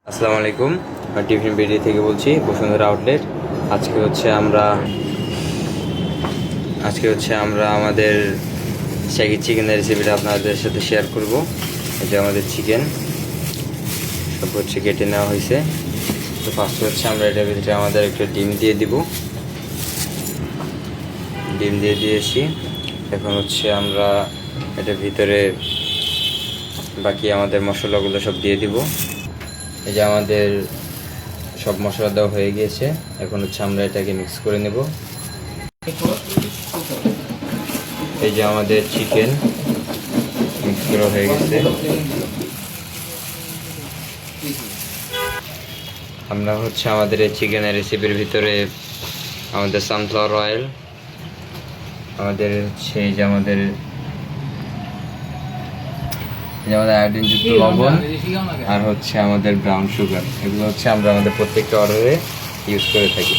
আসসালামু আলাইকুম, tiffin BD থেকে বলছি, বসুন্ধরা আউটলেট। আজকে হচ্ছে আমরা আমাদের শাকি চিকেনের রেসিপিটা আপনাদের সাথে শেয়ার করব। এই যে আমাদের চিকেন সব হচ্ছে কেটে নেওয়া হয়েছে। তো ফার্স্ট হচ্ছে আমরা এটার ভিতরে আমাদের একটা ডিম দিয়ে দিব। ডিম দিয়ে দিয়েছি। এখন হচ্ছে আমরা এটার ভিতরে বাকি আমাদের মশলাগুলো সব দিয়ে দিব। এই যে আমাদের সব মশলা দেওয়া হয়ে গিয়েছে। এখন হচ্ছে আমরা এটাকে মিক্স করে নেব। এই যে আমাদের চিকেন মিক্স করা হয়ে গেছে। আমরা হচ্ছে আমাদের এই চিকেনের রেসিপির ভিতরে আমাদের সানফ্লাওয়ার অয়েল, আমাদের হচ্ছে এই যে আমাদের আয়োডিনযুক্ত লবণ, আর হচ্ছে আমাদের ব্রাউন সুগার, এগুলো হচ্ছে আমরা আমাদের প্রত্যেকটা অর্ডারে ইউজ করে থাকি।